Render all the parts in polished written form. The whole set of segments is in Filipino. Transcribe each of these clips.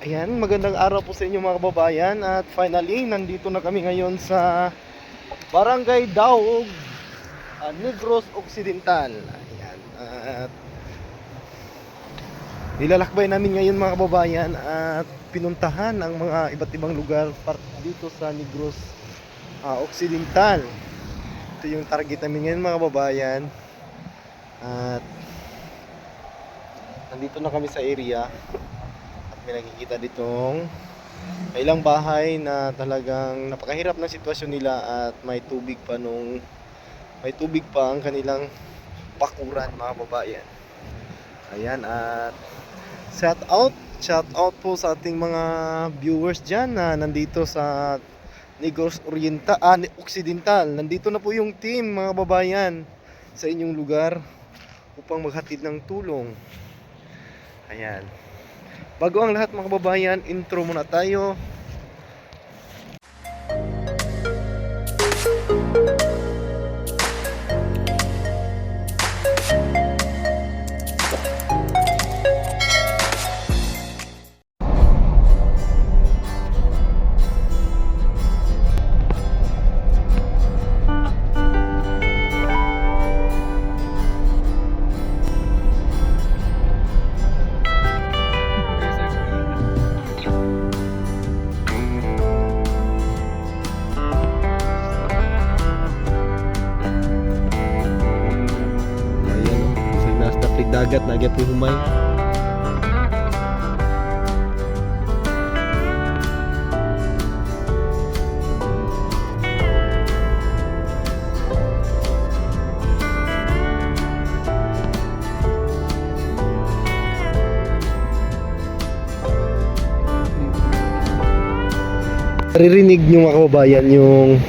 Ayan, magandang araw po sa inyo mga kababayan. At finally, nandito na kami ngayon sa Barangay Daog, Negros Occidental. Ayan, at nilalakbay namin ngayon mga kababayan at pinuntahan ang mga iba't ibang lugar dito sa Negros Occidental. Ito yung target namin ngayon mga kababayan. At nandito na kami sa area. May nakikita ditong ilang bahay na talagang napakahirap ng sitwasyon nila at may tubig pa ang kanilang bakuran mga babayan. Ayan, at shout out po sa ating mga viewers dyan na nandito sa Negros Occidental. Nandito na po yung team mga babayan sa inyong lugar upang maghatid ng tulong. Ayan. Bago ang lahat mga kababayan, intro muna tayo. Dagat na gyud humay. Naririnig nyo mga kababayan yung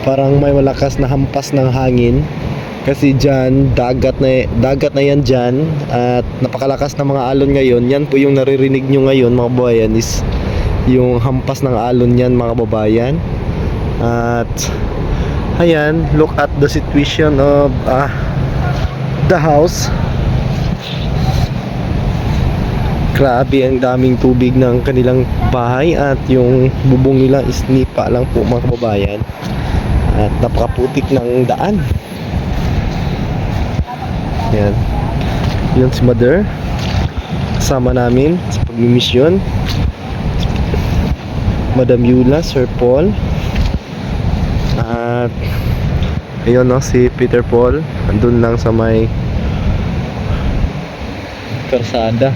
parang may malakas na hampas ng hangin. Kasi dyan, dagat na yan dyan. At napakalakas na mga alon ngayon. Yan po yung naririnig nyo ngayon mga kababayan, is yung hampas ng alon yan mga kababayan. At ayan, look at the situation of the house. Grabe ang daming tubig ng kanilang bahay. At yung bubong nila is nipa lang po mga kababayan. At napakaputik ng daan. Yan. Yun si Mother. Kasama namin sa pagmimisyon. Madam Yula, Sir Paul. At ayun no, si Peter Paul. Andun lang sa may karsada.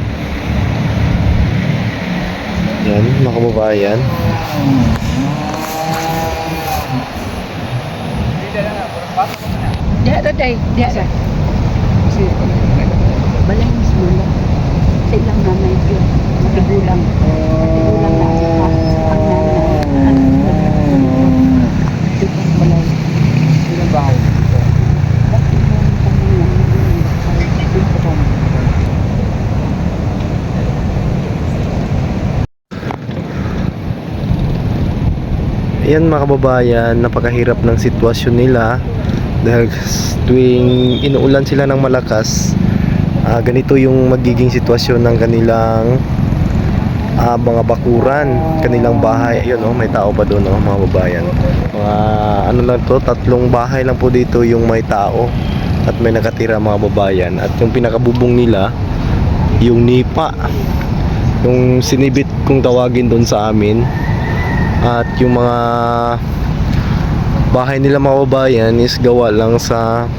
Yan, mga kababayan. Diha to day, diha sa. Balay mas mula. Sa ilang nanay yun. Matigulang. Matigulang na ang nanay. Itong balay. Ilang bahay? Ayan mga kababayan, napakahirap ng sitwasyon nila dahil tuwing inuulan sila ng malakas, ganito yung magiging sitwasyon ng kanilang mga bakuran, kanilang bahay. Ayun may tao pa doon mga kababayan. Ano lang to, 3 bahay lang po dito yung may tao at may nakatira mga kababayan. At yung pinakabubong nila, yung nipa, yung sinibit kung tawagin doon sa amin. At yung mga bahay nila mga kababayan is gawa lang sa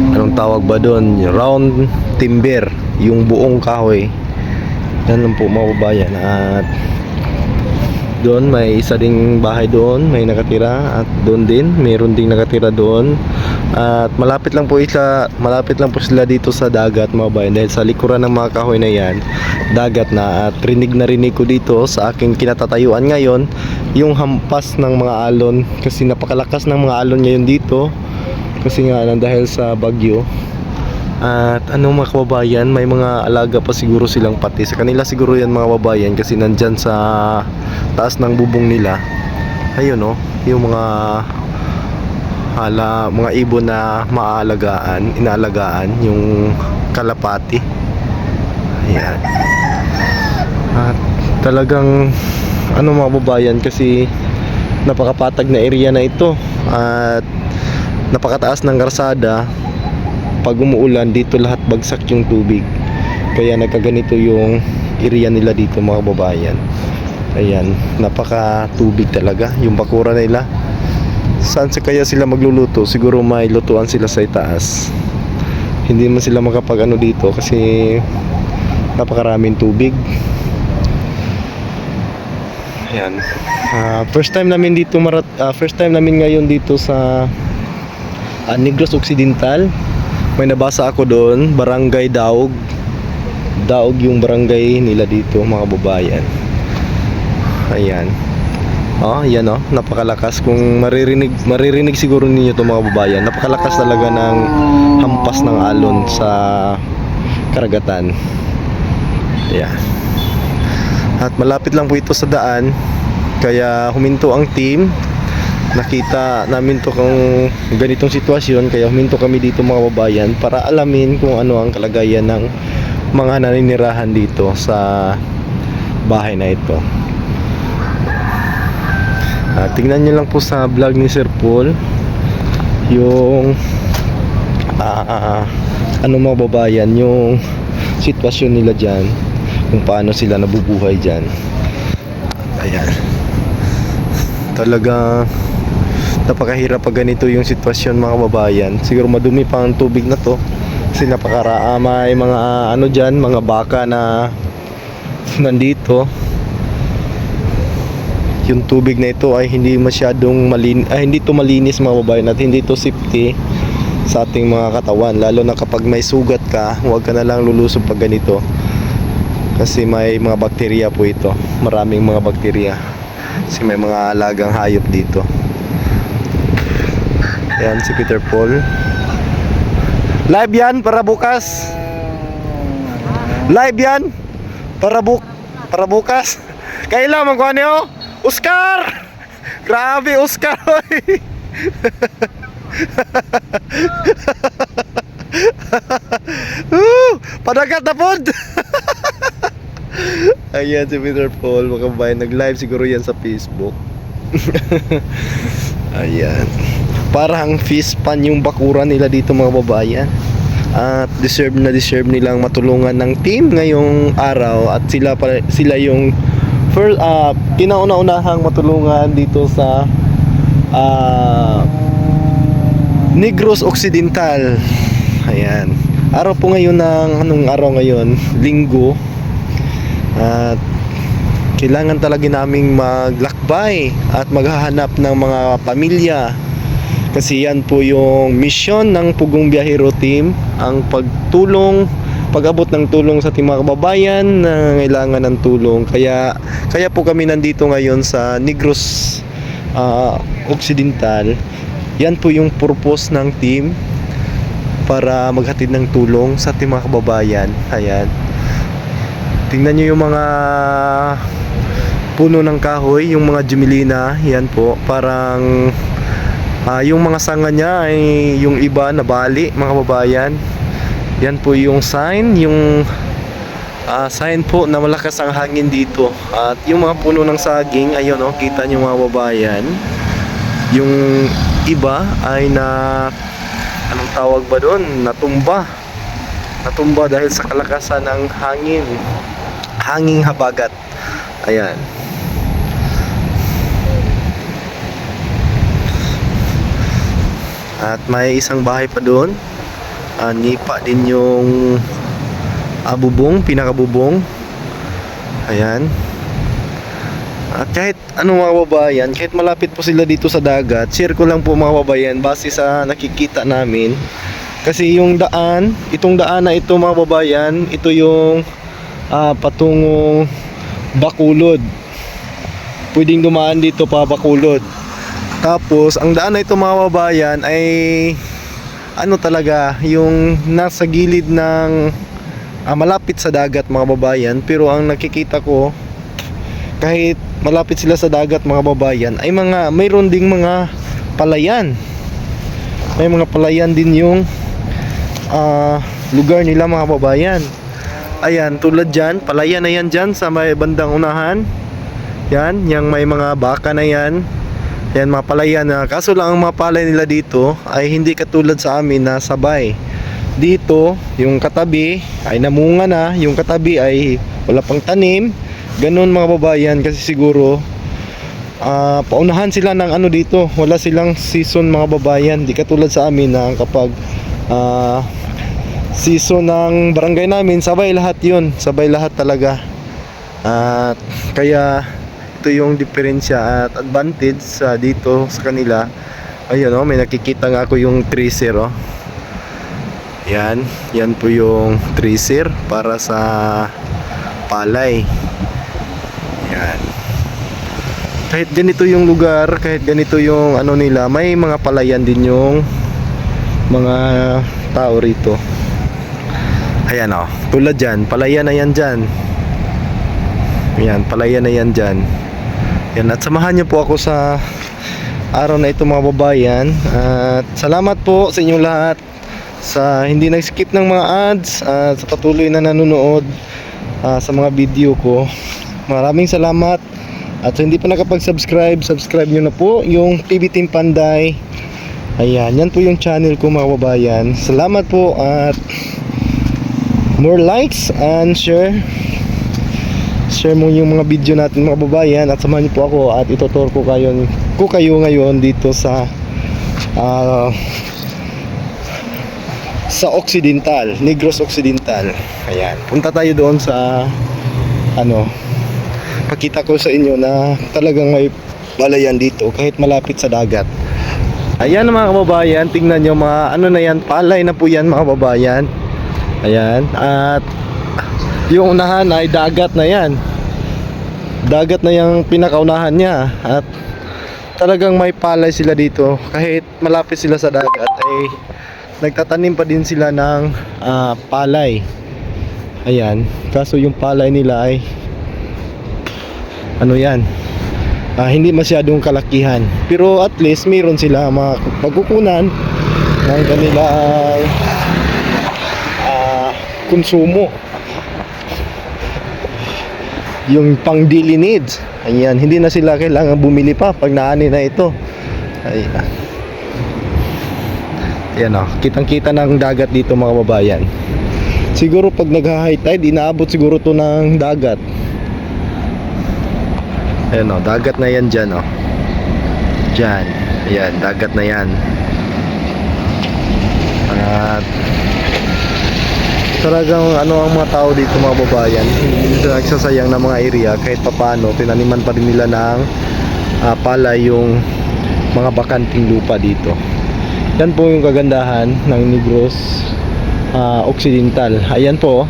anong tawag ba doon, round timber, yung buong kahoy. Yan lang po mga kababayan. At doon may isa ding bahay doon, may nakatira. At doon din, mayroon ding nakatira doon. At malapit lang po sila dito sa dagat mga kababayan. Dahil sa likuran ng mga kahoy na yan, dagat na. At rinig ko dito sa aking kinatatayuan ngayon yung hampas ng mga alon. Kasi napakalakas ng mga alon ngayon dito. Kasi nga dahil sa bagyo. At mga kababayan, may mga alaga pa siguro silang pati. Sa kanila siguro yan mga kababayan, kasi nandyan sa taas ng bubong nila. Ayun yung mga ibon na inaalagaan yung kalapati. Ayan. At talagang ano mga kababayan, kasi napakapatag na area na ito at napakataas ng karsada. Pag umuulan dito lahat bagsak yung tubig, kaya nagkaganito yung area nila dito mga kababayan. Ayan, napaka tubig talaga yung bakura nila. Saan kaya sila magluluto? Siguro may lutuan sila sa itaas. Hindi man sila makapag ano dito kasi napakaraming tubig. Ayan. First time namin dito first time namin ngayon dito sa Negros Occidental. May nabasa ako doon, Barangay Daog. Daog yung barangay nila dito mga kababayan. Ayan. Oh, yan oh, napakalakas. Kung maririnig siguro ninyo to mga kababayan. Napakalakas talaga ng hampas ng alon sa karagatan. Ayan. At malapit lang po ito sa daan, kaya huminto ang team. Nakita namin to kung ganitong sitwasyon, kaya huminto kami dito mga kababayan para alamin kung ano ang kalagayan ng mga naninirahan dito sa bahay na ito. Tingnan nyo lang po sa vlog ni Sir Paul yung ano mga kababayan, yung sitwasyon nila dyan, kung paano sila nabubuhay dyan. Ayan, talaga napakahirap pag ganito yung sitwasyon mga kababayan. Siguro madumi pa ang tubig na to kasi may mga ano dyan, mga baka na nandito. Yung tubig na ito ay hindi masyadong hindi to malinis mga kababayan, at hindi to safety sa ating mga katawan, lalo na kapag may sugat ka. Huwag ka na lang lulusob pag ganito kasi may mga bakterya po ito, maraming mga bakterya kasi may mga alagang hayop dito. Ayan si Peter Paul. Live yan para bukas. Live yan para bukas. Kailan magkuhan niyo? Oscar! Grabe Oscar. Padagat na pod. Ayan si Peter Paul mga kababayan, nag-live siguro yan sa Facebook. Ayan, parang fish pan yung bakura nila dito mga kababayan. At deserve nilang matulungan ng team ngayong araw, at sila yung first kinauna-unahang matulungan dito sa Negros Occidental. Ayan, araw po ngayon ng anong araw ngayon? Linggo. At kailangan talaga naming maglakbay at maghahanap ng mga pamilya, kasi yan po yung mission ng Pugong Biyahero Team, ang pag-abot ng tulong sa ating mga kababayan na kailangan ng tulong. Kaya po kami nandito ngayon sa Negros Occidental. Yan po yung purpose ng team, para maghatid ng tulong sa ating mga kababayan. Ayan, tingnan nyo yung mga puno ng kahoy, yung mga jumelina. Yan po, parang yung mga sanga niya ay yung iba nabali mga kababayan. Yan po yung sign, yung sign po na malakas ang hangin dito. At yung mga puno ng saging, ayun oh, kita nyo mga kababayan, yung iba ay anong tawag ba doon? Natumba dahil sa kalakasan ng hanging habagat. Ayan. At may isang bahay pa doon. Nipa din yung pinakabubong. Ayan. At kahit ano mga kababayan, kahit malapit po sila dito sa dagat, share ko lang po mga kababayan base sa nakikita namin. Kasi yung itong daan na ito mga kababayan, ito yung patungong Bacolod. Pwedeng dumaan dito pa Bacolod. Tapos ang daan na ito mga kababayan ay ano talaga, yung nasa gilid ng malapit sa dagat mga kababayan. Pero ang nakikita ko, kahit malapit sila sa dagat mga kababayan, ay mayroon ding mga palayan. May mga palayan din yung lugar nila mga kababayan. Ayan, tulad dyan, palayan na yan dyan sa may bandang unahan. Yan, yung may mga baka na yan. Yan, mga palayan na. Kaso lang ang mga palay nila dito ay hindi katulad sa amin na sabay. Dito, yung katabi ay namunga na, yung katabi ay wala pang tanim. Ganun mga babayan, kasi siguro paunahan sila ng ano dito. Wala silang season mga babayan. Di katulad sa amin na kapag season ng barangay namin, sabay lahat yun. Sabay lahat talaga. At kaya ito yung diferensya at advantage sa dito sa kanila. Ayun oh, may nakikita nga ako yung tracer oh. Yan, yan po yung tracer para sa palay. Yan. Kahit ganito yung lugar, kahit ganito yung ano nila, may mga palayan din yung mga tao rito. Ayan oh, tulad dyan, palayan na yan dyan. Ayan, palayan na yan dyan. Yan, at samahan nyo po ako sa araw na ito mga babayan. At salamat po sa inyong lahat sa hindi nag-skip ng mga ads at sa patuloy na nanonood sa mga video ko. Maraming salamat. At sa hindi pa nakapag-subscribe, subscribe nyo na po yung TV Team Panday. Ayan, yan po yung channel ko mga babayan. Salamat po at more likes and share mo yung mga video natin mga babayan. At samahan niyo po ako at itutur ko kayo ngayon dito sa Occidental, Negros Occidental. Ayan, punta tayo doon sa ano, pakita ko sa inyo na talagang may palayan dito kahit malapit sa dagat. Ayan mga kababayan, tingnan nyo mga ano na yan, palay na po yan mga kababayan. Ayan, at yung unahan ay dagat na yan. Dagat na yung pinakaunahan niya. At talagang may palay sila dito. Kahit malapit sila sa dagat ay nagtatanim pa din sila ng palay. Ayan, kaso yung palay nila ay ano yan, hindi masyadong kalakihan. Pero at least mayroon sila mga pagkukunan ng kanilang konsumo, yung pang daily needs. Ayan, hindi na sila kailangan bumili pa pag naani na ito. Ayan. Ayan o, kitang kita ng dagat dito mga babayan. Siguro pag nag-high tide, inaabot siguro to ng dagat. Ayan o, dagat na yan dyan o. Dyan, ayan, dagat na yan. At talagang ano ang mga tao dito mga babayan, hindi sila nagsasayang ng mga area. Kahit papano, tinaniman pa rin nila ng palay yung mga bakanting lupa dito. Yan po yung kagandahan ng Negros Occidental. Ayan po,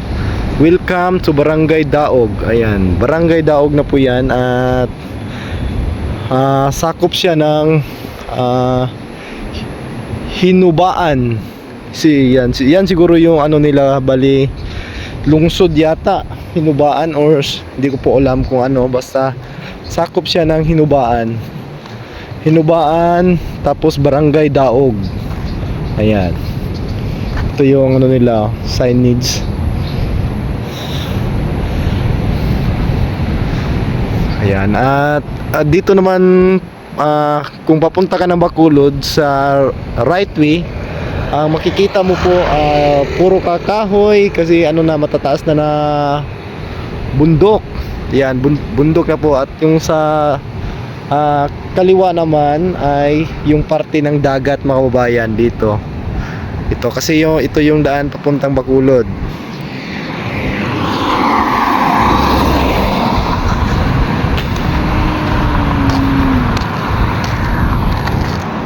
welcome to Barangay Daog. Ayan, Barangay Daog na po yan. At sakop siya ng Hinubaan. Yan siguro yung ano nila, bali lungsod yata, Hinubaan, or hindi ko po alam kung ano, basta sakop siya ng Hinubaan, tapos Barangay Daog. Ayan, ito yung ano nila, signage. Ayan, at dito naman kung papunta ka ng Bacolod sa right way, makikita mo po puro kakahoy kasi ano na, matataas na bundok. Yan, bundok na po. At yung sa kaliwa naman ay yung parte ng dagat mga kababayan dito. Ito kasi ito yung daan papuntang Bacolod.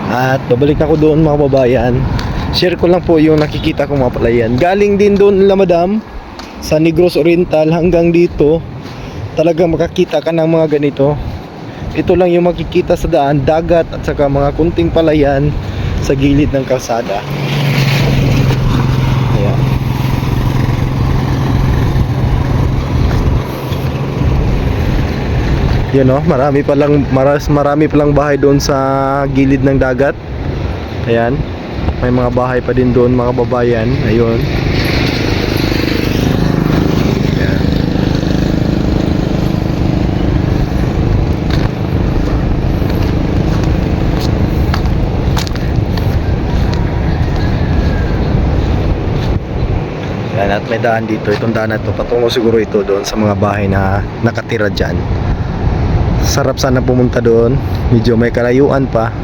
At babalik ako doon mga kababayan. Share ko lang po yung nakikita kong mga palayan. Galing din doon nila madam sa Negros Oriental hanggang dito. Talagang makakita ka ng mga ganito. Ito lang yung makikita sa daan, dagat at saka mga kunting palayan sa gilid ng kalsada. Ayan. Yun o, marami palang bahay doon sa gilid ng dagat. Ayan, may mga bahay pa din doon mga babayan. Ayun. Yan, at may daan dito. Itong daan na to, patungo siguro ito doon sa mga bahay na nakatira dyan. Sarap sana pumunta doon. Medyo may kalayuan pa.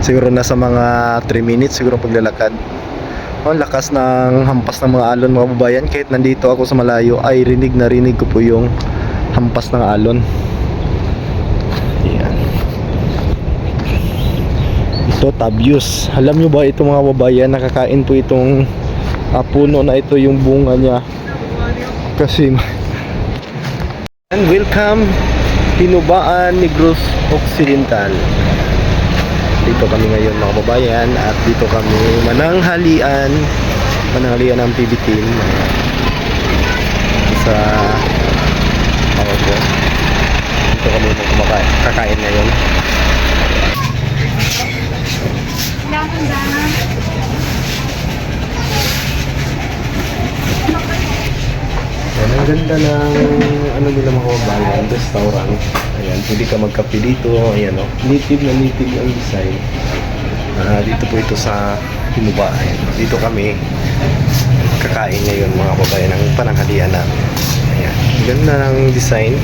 Siguro nasa mga 3 minutes siguro paglalakad. Ang lakas ng hampas ng mga alon, mga babayan. Kahit nandito ako sa malayo ay rinig na rinig ko po yung hampas ng alon. Yan. Ito tabius. Alam nyo ba ito mga babayan, nakakain po itong puno na ito, yung bunga niya. Kasi and welcome Pinubaan Negros Occidental. Dito kami ngayon mga babayan, at dito kami mananghalian ng PB team sa tawag ko. Dito kami kakain ngayon. Yan, ang ganda ng ano nila mga kababayan, restaurant. Ayan, pwede ka magkape dito. Ayan, oh, native na native ang design. Dito po ito sa Pinubaan. Dito kami kakain ngayon mga kababayan ng pananghalian namin. Ayan, ganda ng design.